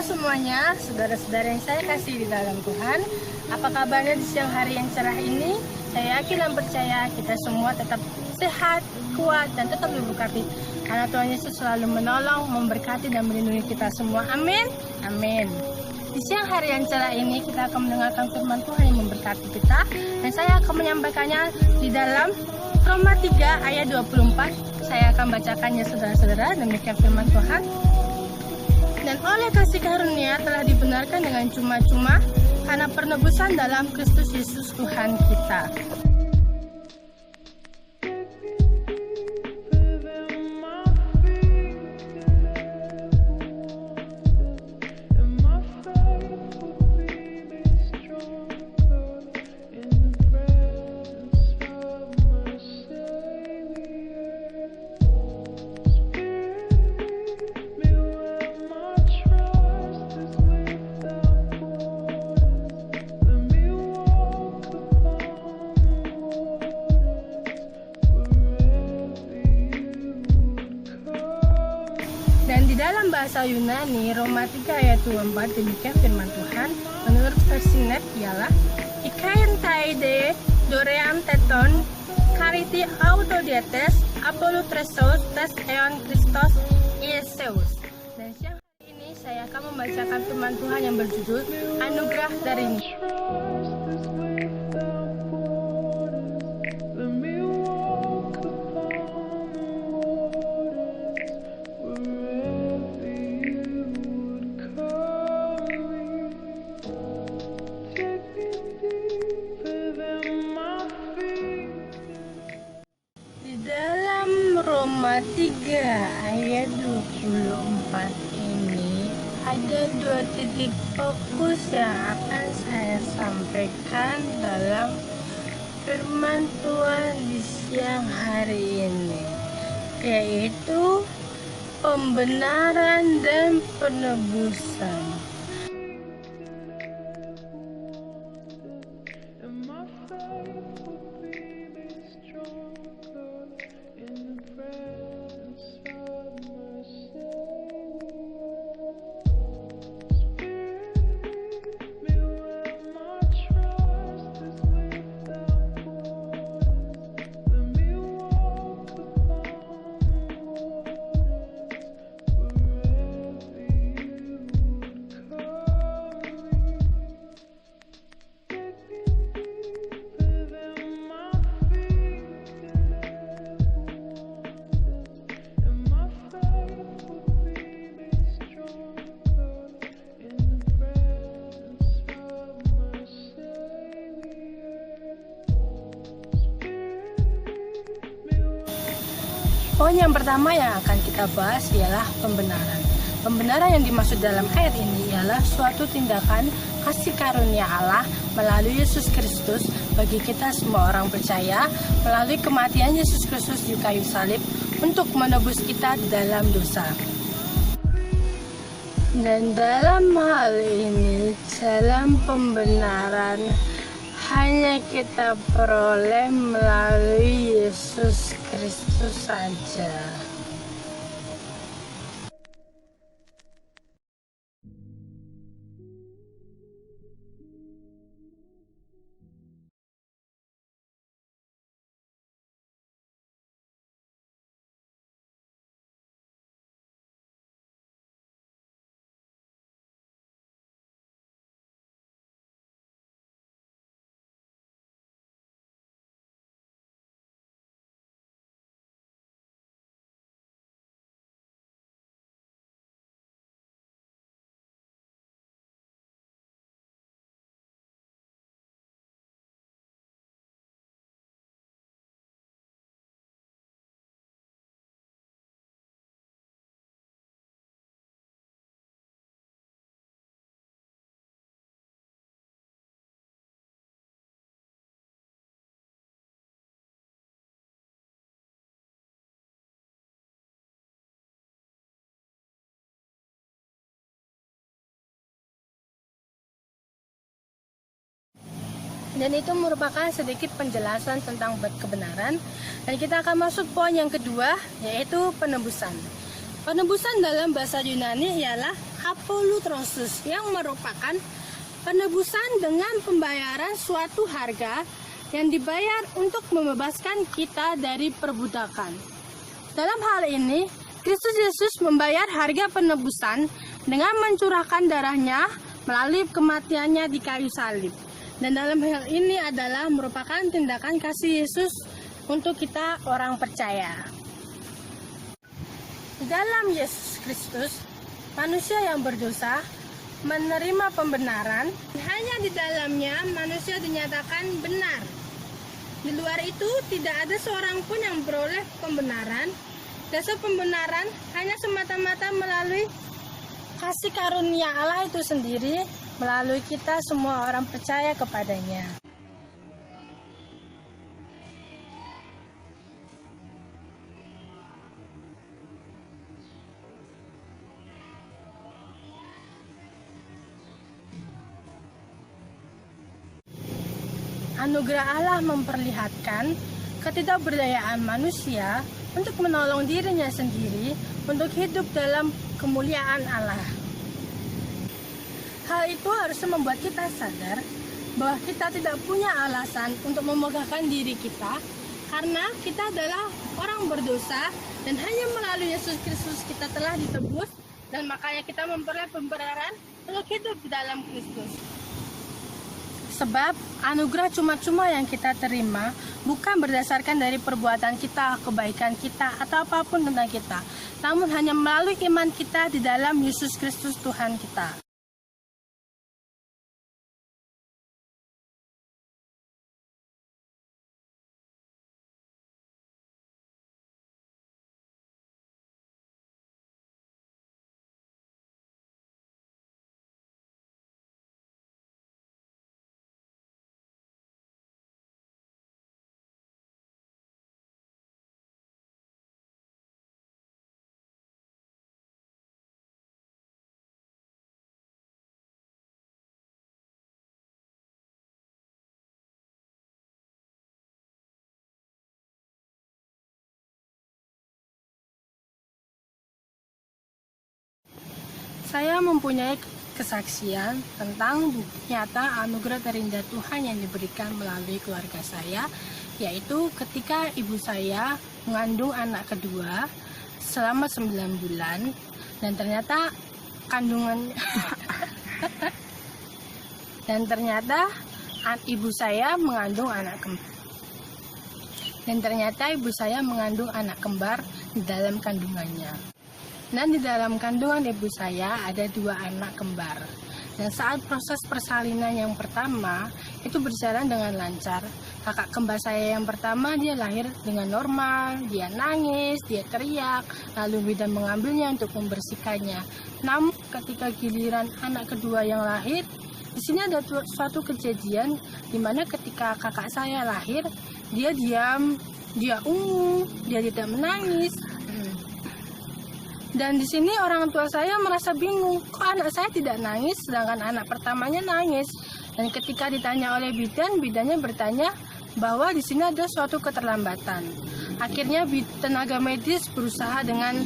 semuanya, saudara-saudara yang saya kasih di dalam Tuhan. Apa kabarnya di siang hari yang cerah ini? Saya yakin dan percaya kita semua tetap sehat, kuat, dan tetap diberkati. Karena Tuhan Yesus selalu menolong, memberkati, dan melindungi kita semua. Amin. Amin. Di siang hari yang cerah ini kita akan mendengarkan firman Tuhan yang memberkati kita. Dan saya akan menyampaikannya di dalam Roma 3 ayat 24. Saya akan bacakannya saudara-saudara, demikian firman Tuhan. Dan oleh kasih karunia telah dibenarkan dengan cuma-cuma karena penebusan dalam Kristus Yesus Tuhan kita. Dan di dalam bahasa Yunani, Roma 3 ayat 24 demikian firman Tuhan. Menurut versi net ialah Ikain taide doream teton kariti autodietes apolutresos tes eon Christos Yesus. Dan siang hari ini saya akan membacakan firman Tuhan yang berjudul Anugerah darinya. Roma 3 ayat 24 ini ada dua titik fokus yang akan saya sampaikan dalam firman Tuhan di siang hari ini, yaitu pembenaran dan penebusan. Poin yang pertama yang akan kita bahas ialah pembenaran. Pembenaran yang dimaksud dalam ayat ini ialah suatu tindakan kasih karunia Allah melalui Yesus Kristus bagi kita semua orang percaya melalui kematian Yesus Kristus di kayu salib untuk menebus kita dalam dosa. Dan dalam hal ini, dalam pembenaran hanya kita peroleh melalui Yesus Kristus saja. Dan itu merupakan sedikit penjelasan tentang kebenaran. Dan kita akan masuk poin yang kedua, yaitu penebusan. Penebusan dalam bahasa Yunani ialah apolutrosis, yang merupakan penebusan dengan pembayaran suatu harga yang dibayar untuk membebaskan kita dari perbudakan. Dalam hal ini, Kristus Yesus membayar harga penebusan dengan mencurahkan darahnya melalui kematiannya di kayu salib. Dan dalam hal ini adalah merupakan tindakan kasih Yesus untuk kita orang percaya. Di dalam Yesus Kristus, manusia yang berdosa menerima pembenaran. Hanya di dalamnya manusia dinyatakan benar. Di luar itu tidak ada seorang pun yang beroleh pembenaran. Dasar pembenaran hanya semata-mata melalui kasih karunia Allah itu sendiri, melalui kita semua orang percaya kepadanya. Anugerah Allah memperlihatkan ketidakberdayaan manusia untuk menolong dirinya sendiri untuk hidup dalam kemuliaan Allah. Hal itu harusnya membuat kita sadar bahwa kita tidak punya alasan untuk memegahkan diri kita, karena kita adalah orang berdosa dan hanya melalui Yesus Kristus kita telah ditebus, dan makanya kita memperoleh pembenaran untuk hidup di dalam Kristus. Sebab anugerah cuma-cuma yang kita terima bukan berdasarkan dari perbuatan kita, kebaikan kita, atau apapun tentang kita, namun hanya melalui iman kita di dalam Yesus Kristus Tuhan kita. Saya mempunyai kesaksian tentang bukti nyata anugerah terindah Tuhan yang diberikan melalui keluarga saya, yaitu ketika ibu saya mengandung anak kedua selama 9 bulan, dan ternyata kandungan dan ternyata ibu saya mengandung anak kembar di dalam kandungannya. Dan di dalam kandungan ibu saya ada 2 anak kembar. Dan saat proses persalinan yang pertama itu berjalan dengan lancar. Kakak kembar saya yang pertama dia lahir dengan normal, dia nangis, dia teriak, lalu bidan mengambilnya untuk membersihkannya. Namun ketika giliran anak kedua yang lahir, di sini ada suatu kejadian di mana ketika kakak saya lahir, dia diam, dia dia tidak menangis. Dan di sini orang tua saya merasa bingung, kok anak saya tidak nangis sedangkan anak pertamanya nangis. Dan ketika ditanya oleh bidan, bidannya bertanya bahwa di sini ada suatu keterlambatan. Akhirnya tenaga medis berusaha dengan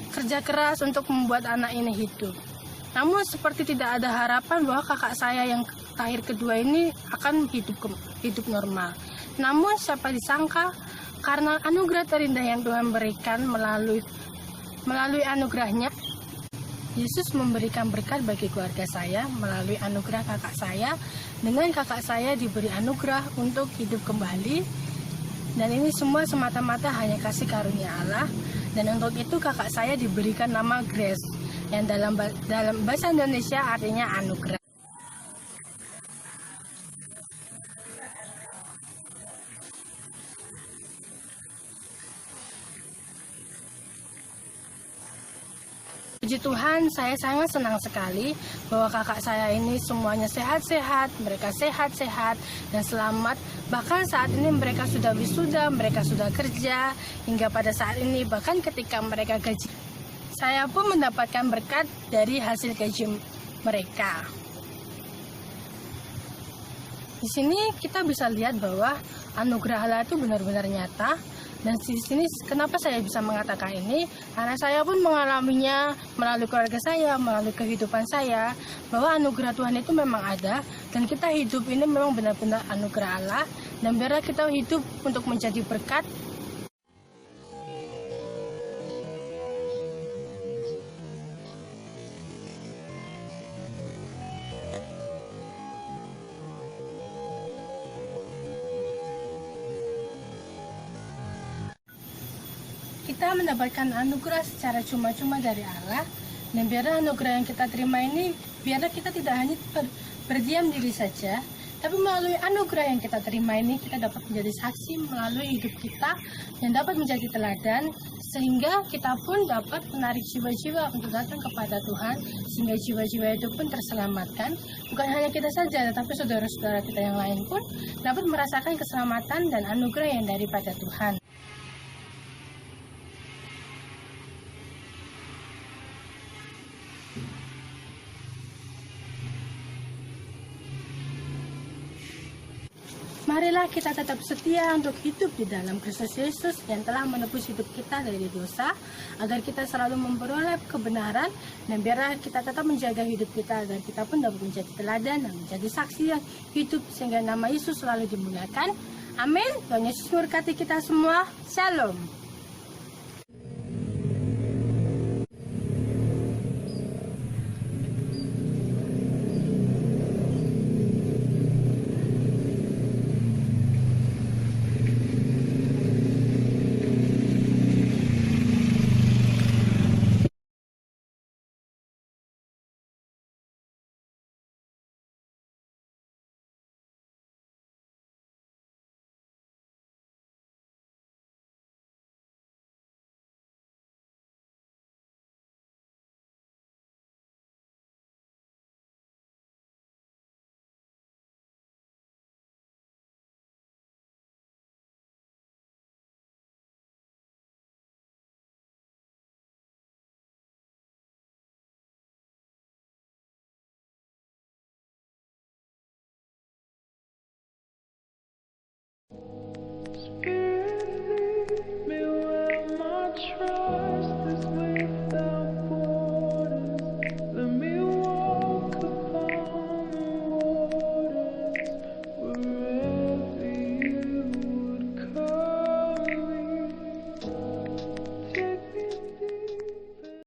kerja keras untuk membuat anak ini hidup. Namun seperti tidak ada harapan bahwa kakak saya yang lahir kedua ini akan hidup normal. Namun siapa disangka karena anugerah terindah yang Tuhan berikan melalui anugerahnya, Yesus memberikan berkat bagi keluarga saya melalui anugerah kakak saya. Dengan kakak saya diberi anugerah untuk hidup kembali. Dan ini semua semata-mata hanya kasih karunia Allah. Dan untuk itu kakak saya diberikan nama Grace, yang dalam bahasa Indonesia artinya anugerah. Puji Tuhan, saya sangat senang sekali bahwa kakak saya ini semuanya sehat-sehat, mereka sehat-sehat dan selamat. Bahkan saat ini mereka sudah wisuda, mereka sudah kerja, hingga pada saat ini bahkan ketika mereka gaji, saya pun mendapatkan berkat dari hasil gaji mereka. Di sini kita bisa lihat bahwa anugerah Allah itu benar-benar nyata, Dan di sini kenapa saya bisa mengatakan ini? Karena saya pun mengalaminya melalui keluarga saya, melalui kehidupan saya, bahwa anugerah Tuhan itu memang ada, dan kita hidup ini memang benar-benar anugerah Allah, dan biarlah kita hidup untuk menjadi berkat. Kita mendapatkan anugerah secara cuma-cuma dari Allah, dan biarlah anugerah yang kita terima ini, biarlah kita tidak hanya berdiam diri saja, tapi melalui anugerah yang kita terima ini, kita dapat menjadi saksi melalui hidup kita, dan dapat menjadi teladan, sehingga kita pun dapat menarik jiwa-jiwa untuk datang kepada Tuhan, sehingga jiwa-jiwa itu pun terselamatkan. Bukan hanya kita saja, tetapi saudara-saudara kita yang lain pun dapat merasakan keselamatan dan anugerah yang daripada Tuhan. Marilah kita tetap setia untuk hidup di dalam Kristus Yesus yang telah menebus hidup kita dari dosa, agar kita selalu memperoleh kebenaran, dan biarlah kita tetap menjaga hidup kita agar kita pun dapat menjadi teladan dan menjadi saksi yang hidup, sehingga nama Yesus selalu dimuliakan. Amin. Tuhan Yesus memberkati kita semua. Shalom.